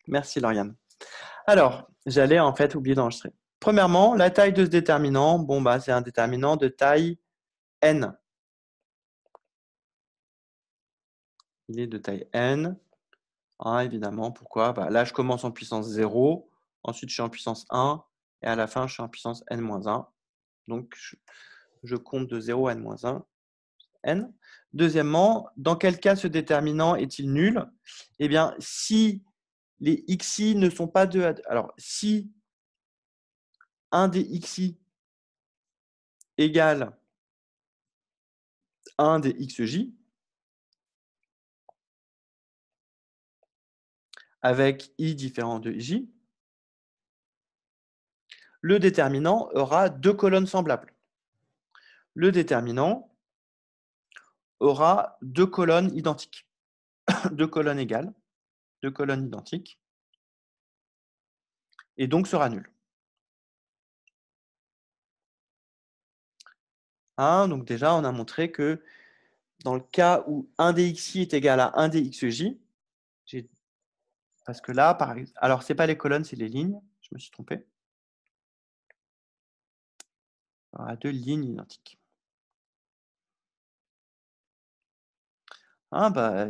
Merci Lauriane. Alors, j'allais en fait oublier d'enregistrer. Premièrement, la taille de ce déterminant, bon bah c'est un déterminant de taille n. Il est de taille n. Ah, évidemment, pourquoi? Bah, là, je commence en puissance 0, ensuite je suis en puissance 1, et à la fin, je suis en puissance n-1. Donc, je compte de 0 à n-1, n. Deuxièmement, dans quel cas ce déterminant est-il nul? Eh bien, si les xi ne sont pas 2 à 2, alors si un des xi égale 1 des xj, avec i différent de j, le déterminant aura deux colonnes semblables. Le déterminant aura deux colonnes identiques, deux colonnes égales, deux colonnes identiques, et donc sera nul. Donc déjà, on a montré que dans le cas où 1 des xi est égal à 1 des xj, parce que là, alors ce n'est pas les colonnes, c'est les lignes, je me suis trompé. Il y aura deux lignes identiques.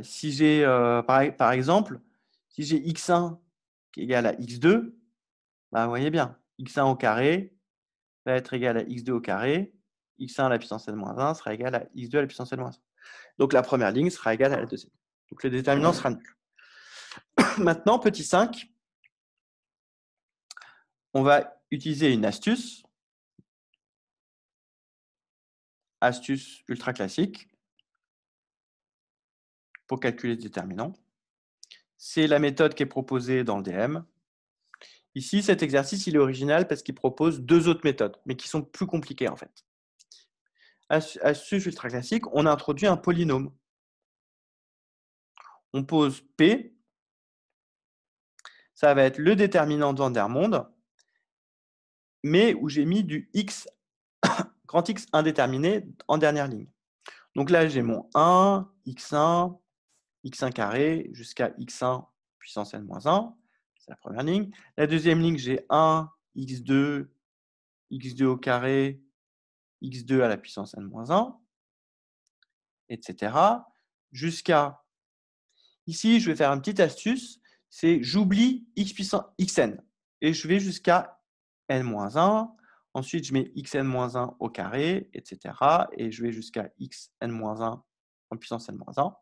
Si j'ai, par exemple, si j'ai x1 qui est égal à x2, vous voyez bien, x1 au carré va être égal à x2 au carré, x1 à la puissance n-1 sera égal à x2 à la puissance n-1. Donc la première ligne sera égale à la deuxième. Donc le déterminant sera nul. Maintenant, petit 5, on va utiliser une astuce ultra classique pour calculer le déterminant. C'est la méthode qui est proposée dans le DM. Ici, cet exercice, il est original parce qu'il propose deux autres méthodes, mais qui sont plus compliquées en fait. Astuce ultra classique, on a introduit un polynôme. On pose P, ça va être le déterminant de Van der Monde, mais où j'ai mis du x, grand X indéterminé en dernière ligne. Donc là, j'ai mon 1, x1, x1 carré jusqu'à x1 puissance n-1. C'est la première ligne. La deuxième ligne, j'ai 1, x2, x2 au carré, x2 à la puissance n-1, etc. Jusqu'à... Ici, je vais faire une petite astuce, c'est j'oublie x puissance xn et je vais jusqu'à n-1. Ensuite, je mets xn-1 au carré, etc. Et je vais jusqu'à xn-1 en puissance n-1.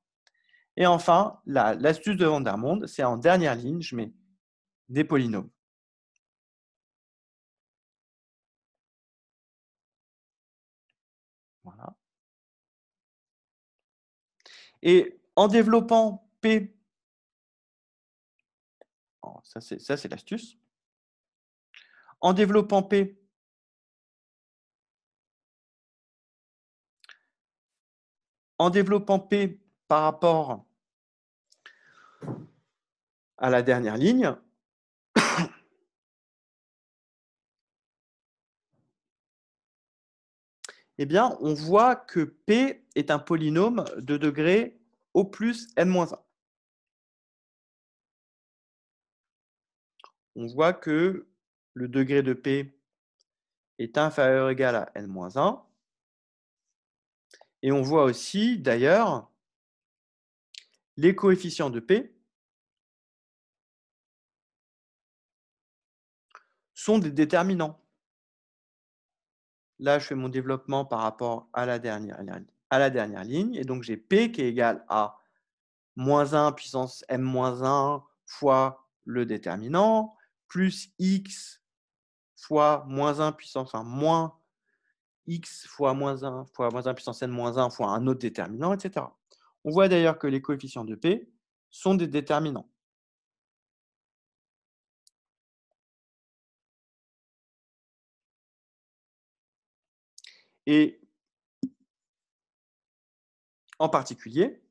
Et enfin, l'astuce de Van der Monde, c'est en dernière ligne, je mets des polynômes. Voilà. Et en développant P, ça c'est l'astuce, en développant P, par rapport à la dernière ligne, eh bien, on voit que P est un polynôme de degré au plus n-1. On voit que le degré de P est inférieur ou égal à n-1. Et on voit aussi, d'ailleurs, les coefficients de P sont des déterminants. Là, je fais mon développement par rapport à la dernière ligne. Et donc, j'ai P qui est égal à moins 1 puissance m-1 fois le déterminant, plus x fois moins 1 puissance 1 moins x fois moins 1 puissance n-1 fois un autre déterminant, etc. On voit d'ailleurs que les coefficients de P sont des déterminants. Et en particulier,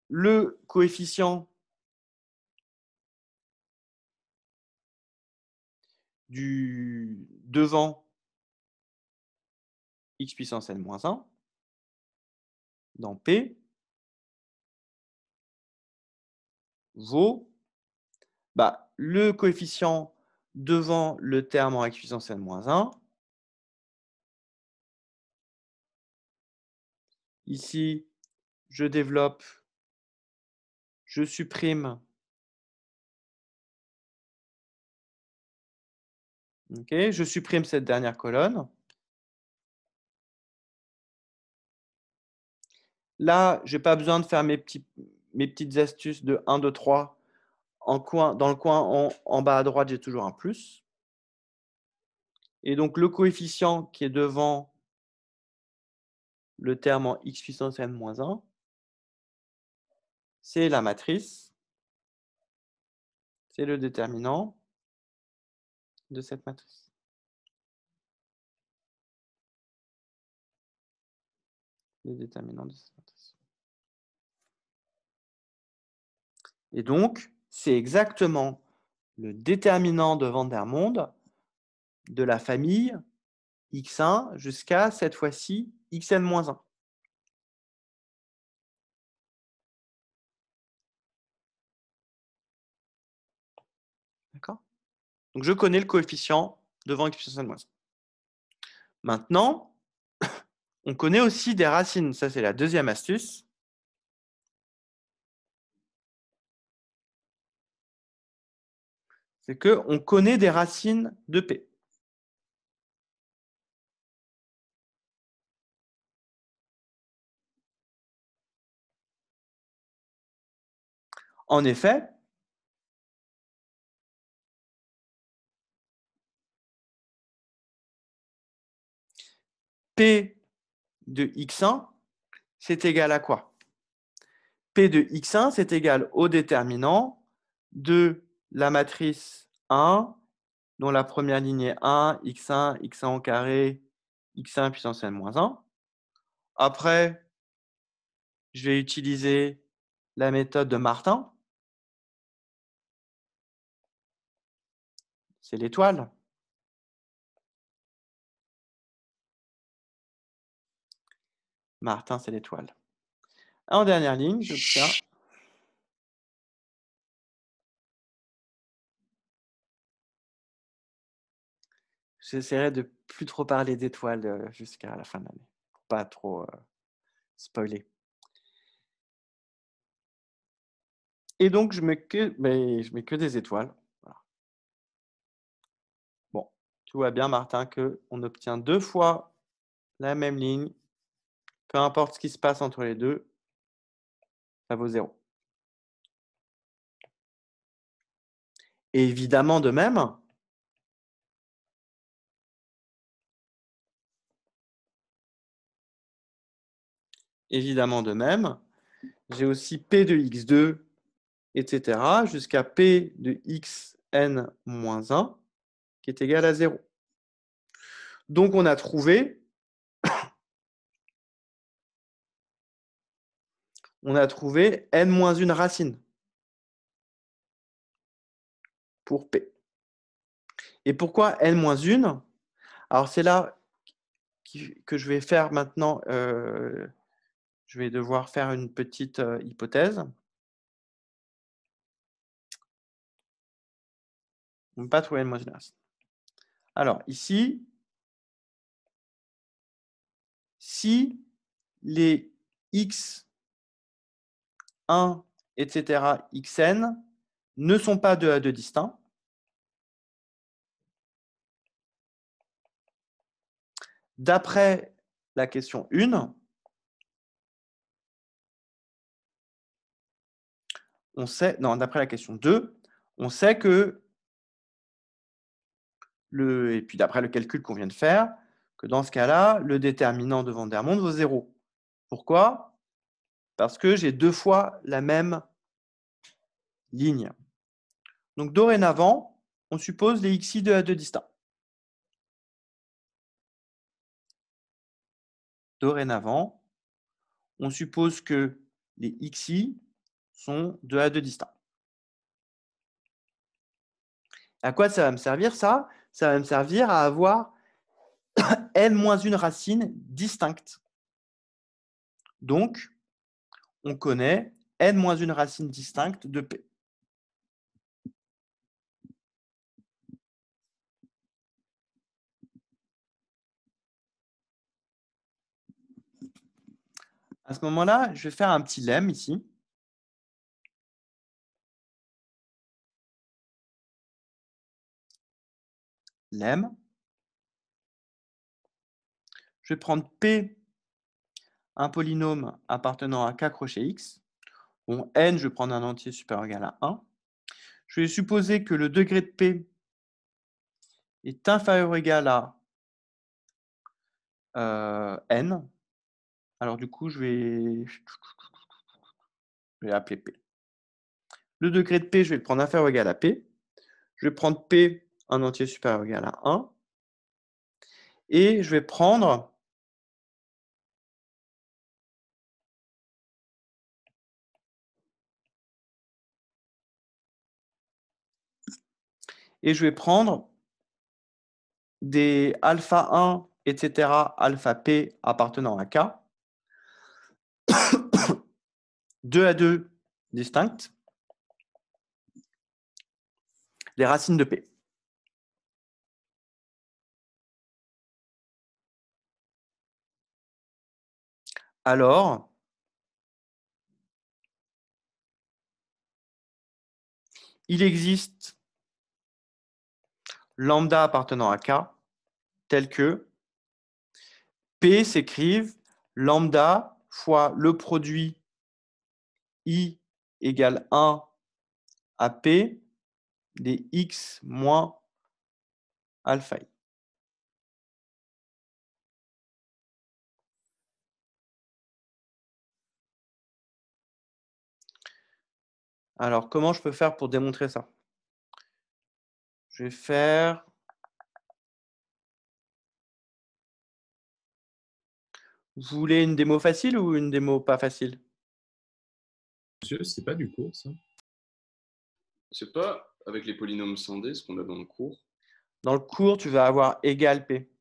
le coefficient du devant x puissance n-1 dans P vaut le coefficient devant le terme en x puissance n-1. Ici, je développe, je supprime. Okay, je supprime cette dernière colonne. Là, je n'ai pas besoin de faire mes petites astuces de 1, 2, 3. Dans le coin en bas à droite, j'ai toujours un plus. Et donc, le coefficient qui est devant le terme en x puissance n-1, c'est la matrice, c'est le déterminant de cette matrice. Le déterminant de cette matrice. Et donc, c'est exactement le déterminant de Vandermonde de la famille x1 jusqu'à cette fois-ci xn-1. D'accord? Donc, je connais le coefficient devant x puissance n-1. Maintenant, on connaît aussi des racines. Ça, c'est la deuxième astuce. C'est qu'on connaît des racines de P. En effet, P de x1, c'est égal à quoi? P de x1, c'est égal au déterminant de la matrice 1, dont la première ligne est 1, x1, x1 au carré, x1 puissance n-1. Après, je vais utiliser la méthode de Martin. C'est l'étoile. Martin, c'est l'étoile. En dernière ligne, j'obtiens j'essaierai de plus trop parler d'étoiles jusqu'à la fin de l'année, pour pas trop spoiler. Et donc, je mets que des étoiles. Voilà. Bon, tu vois bien, Martin, qu'on obtient 2 fois la même ligne. Peu importe ce qui se passe entre les deux, ça vaut 0. Et évidemment, de même, j'ai aussi P de x2, etc., jusqu'à P de xn-1, qui est égal à 0. Donc, on a trouvé n-1 racine pour P. Et pourquoi n-1? Alors, c'est là que je vais faire maintenant, je vais devoir faire une petite hypothèse. On ne peut pas trouver n-1 racine. Alors, ici, si les x1, etc., xn ne sont pas 2 à 2 distincts, d'après la question 1, d'après la question 2, on sait que, et puis d'après le calcul qu'on vient de faire, que dans ce cas-là, le déterminant de Vandermonde vaut 0. Pourquoi? Parce que j'ai 2 fois la même ligne. Donc, dorénavant, on suppose les xi 2 à 2 distincts. Dorénavant, on suppose que les xi sont 2 à 2 distincts. À quoi ça va me servir, ça? Ça va me servir à avoir n-1 racine distincte. Donc, on connaît n-1 racine distincte de P. À ce moment-là, je vais faire un petit lemme ici. Lemme. Je vais prendre P, un polynôme appartenant à K crochet X. Bon, N, je vais prendre un entier supérieur ou égal à 1. Je vais supposer que le degré de P est inférieur ou égal à N. Alors du coup, je vais appeler P. Le degré de P, je vais le prendre inférieur ou égal à P. Je vais prendre P, un entier supérieur ou égal à 1. Et je vais prendre des alpha 1, etc., alpha P appartenant à K, 2 à 2 distinctes, les racines de P. Alors, il existe lambda appartenant à K tel que P s'écrive lambda fois le produit I égale 1 à P des X moins alpha I. Alors, comment je peux faire pour démontrer ça? Je vais faire... Vous voulez une démo facile ou une démo pas facile? Monsieur, c'est pas du cours, ça? C'est pas avec les polynômes scindés, ce qu'on a dans le cours. Dans le cours, tu vas avoir égal P.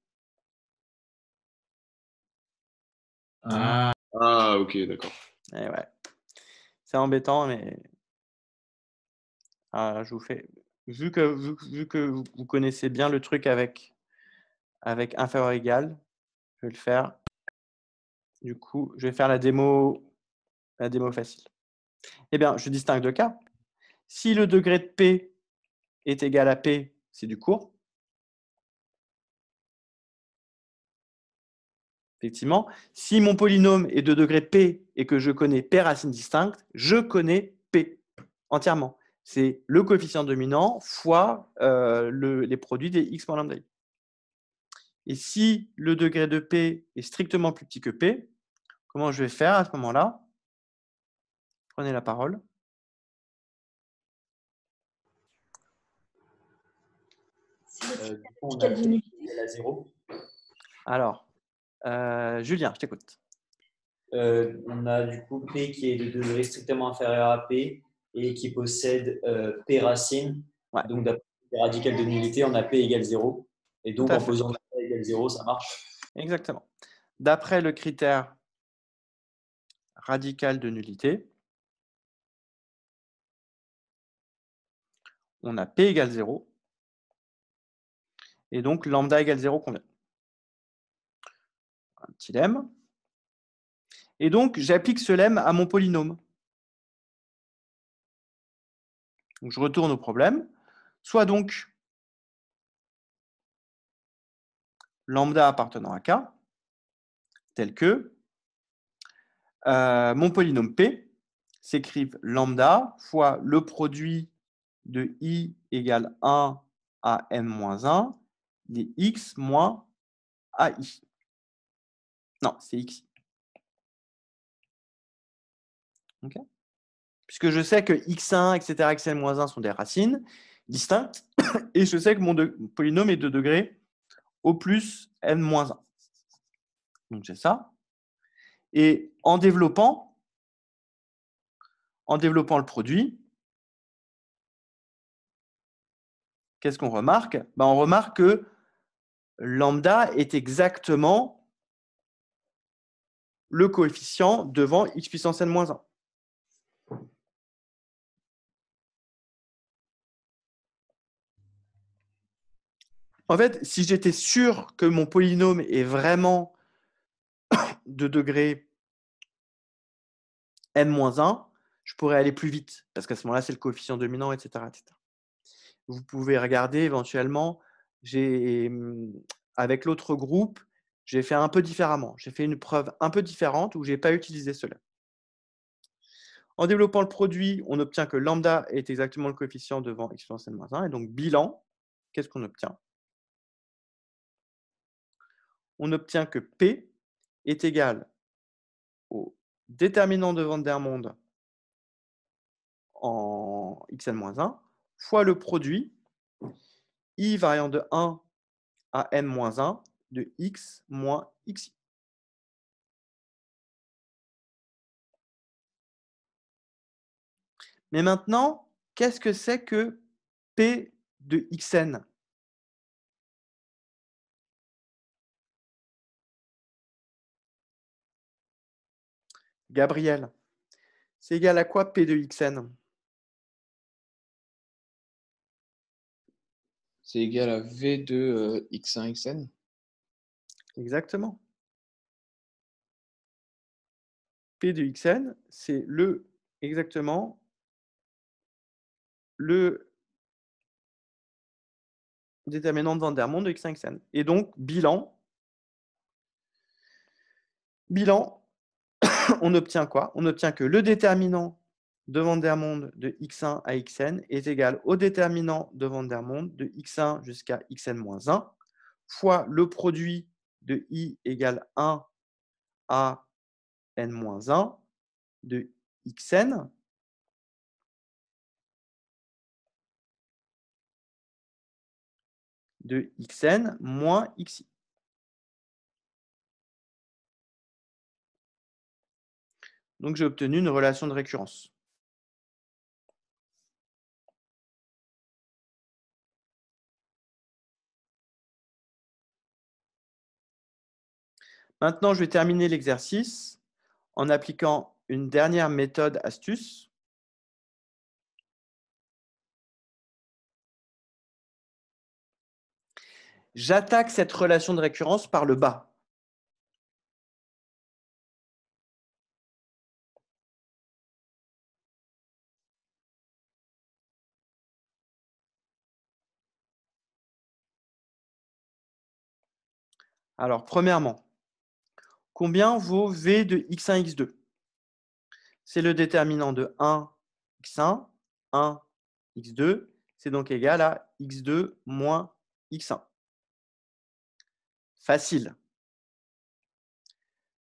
Ah, Ah, ok, d'accord. Eh ouais. C'est embêtant, mais je vous fais. Vu que vous connaissez bien le truc avec inférieur égal, je vais le faire. Du coup, je vais faire la démo facile. Eh bien, je distingue deux cas. Si le degré de P est égal à P, c'est du court. Effectivement. Si mon polynôme est de degré P et que je connais P racines distinctes, je connais P entièrement. C'est le coefficient dominant fois les produits des x moins lambda i. Et si le degré de P est strictement plus petit que P, comment je vais faire à ce moment-là? Prenez la parole. Du coup, on a P égale à 0. Alors, Julien, je t'écoute. On a du coup P qui est de degré strictement inférieur à P et qui possède P racine. Ouais. Donc, d'après le radical de nullité, on a P égale 0. Et donc, Tout à en fait. posant P égale 0, ça marche. Exactement. D'après le critère radical de nullité, on a P égale 0. Et donc, lambda égale 0 convient. Un petit lemme. Et donc, j'applique ce lemme à mon polynôme. Donc, je retourne au problème. Soit donc lambda appartenant à K, tel que mon polynôme P s'écrive lambda fois le produit de I égale 1 à n-1 des x moins AI. Non, c'est x. Okay. Puisque je sais que x1, etc., xn-1 sont des racines distinctes, et je sais que mon polynôme est de degré au plus n-1. Donc c'est ça. Et en développant le produit, qu'est-ce qu'on remarque? On remarque que lambda est exactement le coefficient devant x puissance n-1. En fait, si j'étais sûr que mon polynôme est vraiment de degré n-1, je pourrais aller plus vite, parce qu'à ce moment-là, c'est le coefficient dominant, etc., etc. Vous pouvez regarder éventuellement, avec l'autre groupe, j'ai fait un peu différemment. J'ai fait une preuve un peu différente où je n'ai pas utilisé cela. En développant le produit, on obtient que lambda est exactement le coefficient devant exponentielle moins 1. Et donc, bilan, qu'est-ce qu'on obtient? On obtient que P est égal au déterminant de Vandermonde en xn-1 fois le produit i variant de 1 à n-1 de x moins xi. Mais maintenant, qu'est-ce que c'est que P de xn? Gabriel, c'est égal à quoi P de xn? C'est égal à V de x1, xn. Exactement. P de xn, c'est exactement le déterminant de Vandermonde de x1, xn. Et donc, bilan, on obtient quoi? On obtient que le déterminant de Vandermonde de x1 à xn est égal au déterminant de Vandermonde de x1 jusqu'à xn-1 fois le produit de i égale 1 à n-1 de xn de xn moins xi. Donc, j'ai obtenu une relation de récurrence. Maintenant, je vais terminer l'exercice en appliquant une dernière méthode astuce. J'attaque cette relation de récurrence par le bas. Alors, premièrement, combien vaut V de x1, x2? C'est le déterminant de 1, x1, 1, x2. C'est donc égal à x2 moins x1. Facile.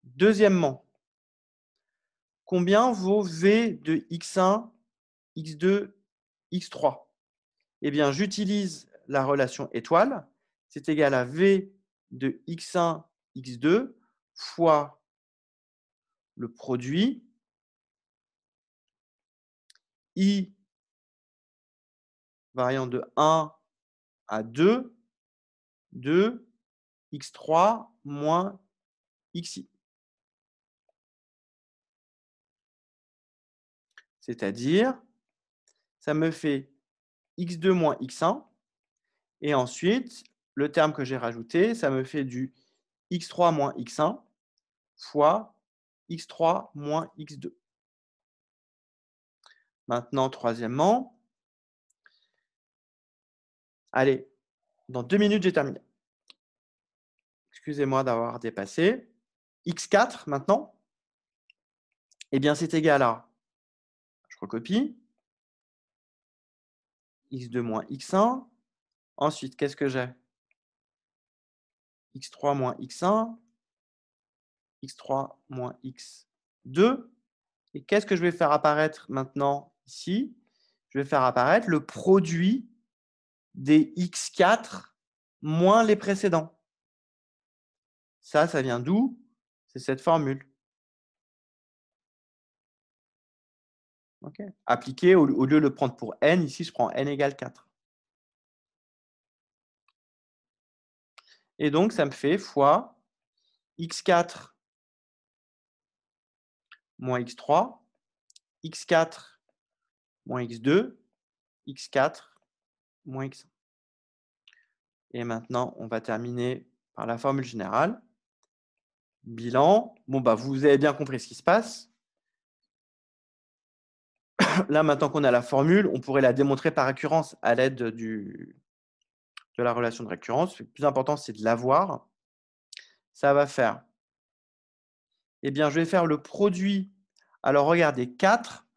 Deuxièmement, combien vaut V de x1, x2, x3? Eh bien, j'utilise la relation étoile. C'est égal à V de x1, x2 fois le produit i variant de 1 à 2 de x3 moins xi. C'est-à-dire, ça me fait x2 moins x1. Et ensuite, le terme que j'ai rajouté, ça me fait du x3 moins x1 fois x3 moins x2. Maintenant, troisièmement, allez, dans 2 minutes, j'ai terminé. Excusez-moi d'avoir dépassé. x4 maintenant, eh bien, c'est égal à, je recopie, x2 moins x1. Ensuite, qu'est-ce que j'ai? x3 moins x1, x3 moins x2. Et qu'est-ce que je vais faire apparaître maintenant ici? Je vais faire apparaître le produit des x4 moins les précédents. Ça vient d'où? C'est cette formule. Okay. Appliqué, au lieu de le prendre pour n, ici, je prends n égale 4. Et donc, ça me fait fois x4 moins x3, x4 moins x2, x4 moins x1. Et maintenant, on va terminer par la formule générale. Bilan. Bon, bah, vous avez bien compris ce qui se passe. là, maintenant qu'on a la formule, on pourrait la démontrer par récurrence à l'aide de la relation de récurrence. Le plus important, c'est de l'avoir. Ça va faire, eh bien, je vais faire le produit. Alors, regardez, 4.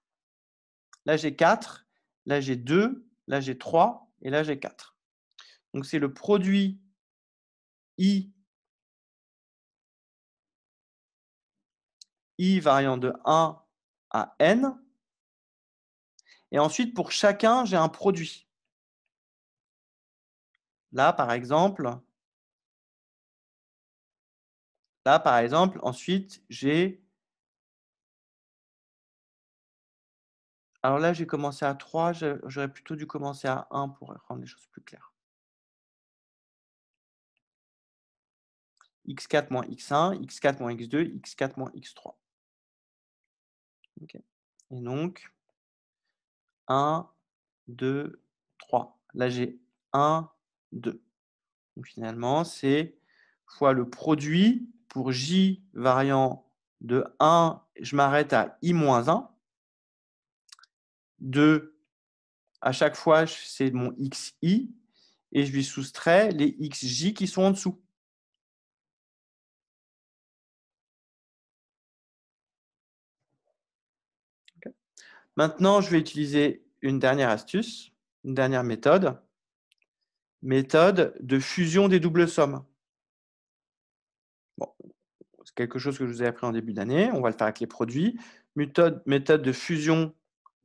Là, j'ai 4. Là, j'ai 2. Là, j'ai 3. Et là, j'ai 4. Donc, c'est le produit I variant de 1 à n. Et ensuite, pour chacun, j'ai un produit. Là, par exemple, ensuite, j'ai… Alors là, j'ai commencé à 3. J'aurais plutôt dû commencer à 1 pour rendre les choses plus claires. x4 moins x1, x4 moins x2, x4 moins x3. Okay. Et donc, 1, 2, 3. Là, j'ai 1, 2. Donc, finalement, c'est fois le produit pour j variant de 1, je m'arrête à i moins 1. 2, à chaque fois, c'est mon xi. Et je lui soustrais les xj qui sont en dessous. Okay. Maintenant, je vais utiliser une dernière astuce, une dernière méthode de fusion des doubles sommes. Bon, c'est quelque chose que je vous ai appris en début d'année. On va le faire avec les produits. Méthode de fusion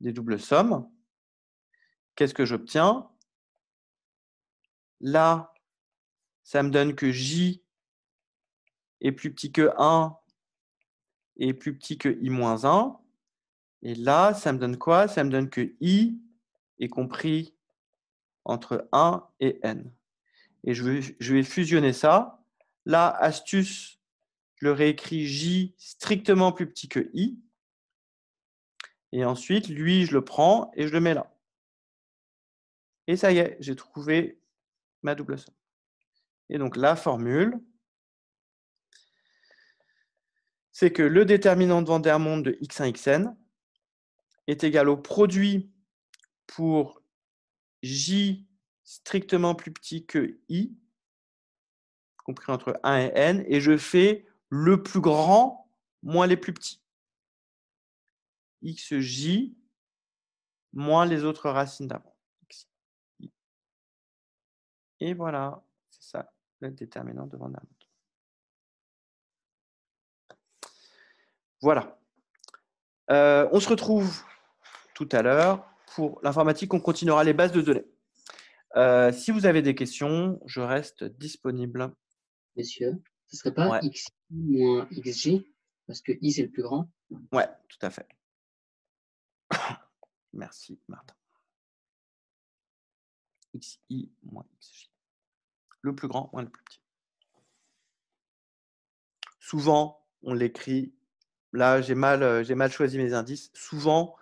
des doubles sommes. Qu'est-ce que j'obtiens? Là, ça me donne que J est plus petit que 1 et plus petit que I-1. Et là, ça me donne quoi? Ça me donne que I est compris entre 1 et n. Et je vais fusionner ça. Là, astuce, je le réécris J strictement plus petit que I. Et ensuite, lui, je le prends et je le mets là. Et ça y est, j'ai trouvé ma double somme. Et donc, la formule, c'est que le déterminant de Van der Monde de x1, xn est égal au produit pour j strictement plus petit que i, compris entre 1 et n, et je fais le plus grand moins les plus petits. xj moins les autres racines d'avant. Et voilà, c'est ça, le déterminant de Van der Monde. Voilà. On se retrouve tout à l'heure pour l'informatique. On continuera les bases de données. Si vous avez des questions, je reste disponible. Monsieur, ce ne serait pas xi moins xj, parce que i, c'est le plus grand? Ouais, tout à fait. Merci, Martin. xi moins xj. Le plus grand moins le plus petit. Souvent, on l'écrit. Là, j'ai mal choisi mes indices. Souvent,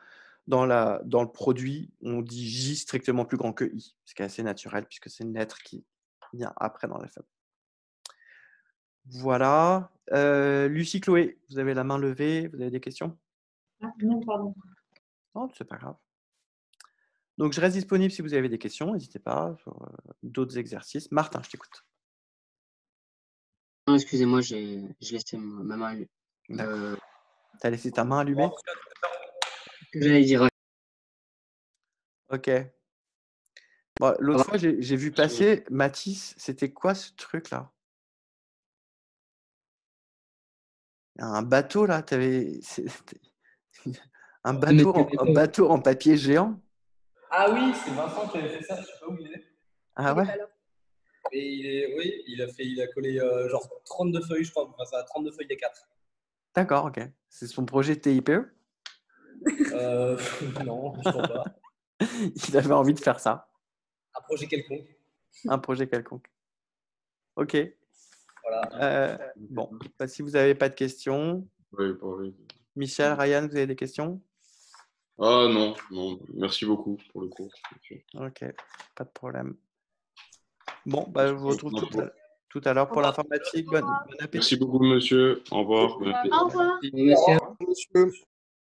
dans le produit, on dit j strictement plus grand que i, ce qui est assez naturel puisque c'est une lettre qui vient après dans l'alphabet. Voilà. Lucie, Chloé, vous avez la main levée. Vous avez des questions? Non, pardon. Non, c'est pas grave. Donc, je reste disponible si vous avez des questions. N'hésitez pas sur d'autres exercices. Martin, je t'écoute. Non, excusez-moi, j'ai laissé ma main allumée. D'accord. Tu as laissé ta main allumée? Que j'allais dire. Ok. Bon, l'autre fois, j'ai vu passer Mathis. C'était quoi ce truc-là? Un bateau, là. Un bateau en papier géant? Ah oui, c'est Vincent qui avait fait ça, je sais pas où il est. Ah ouais? Et oui, il a collé genre 32 feuilles, je crois. Enfin, ça a 32 feuilles A4. D'accord, ok. C'est son projet TIPE? Non, je crois pas. Il avait envie de faire ça. Un projet quelconque. Un projet quelconque. Ok. Voilà. Bon, bah, si vous n'avez pas de questions. Oui, pareil. Michel, Ryan, vous avez des questions? Ah non, non. Merci beaucoup pour le cours. Ok, pas de problème. Bon, bah, je vous retrouve tout à l'heure pour l'informatique. Bon appétit. Merci beaucoup, monsieur. Au revoir. Bon appétit. Au revoir. Monsieur. Monsieur.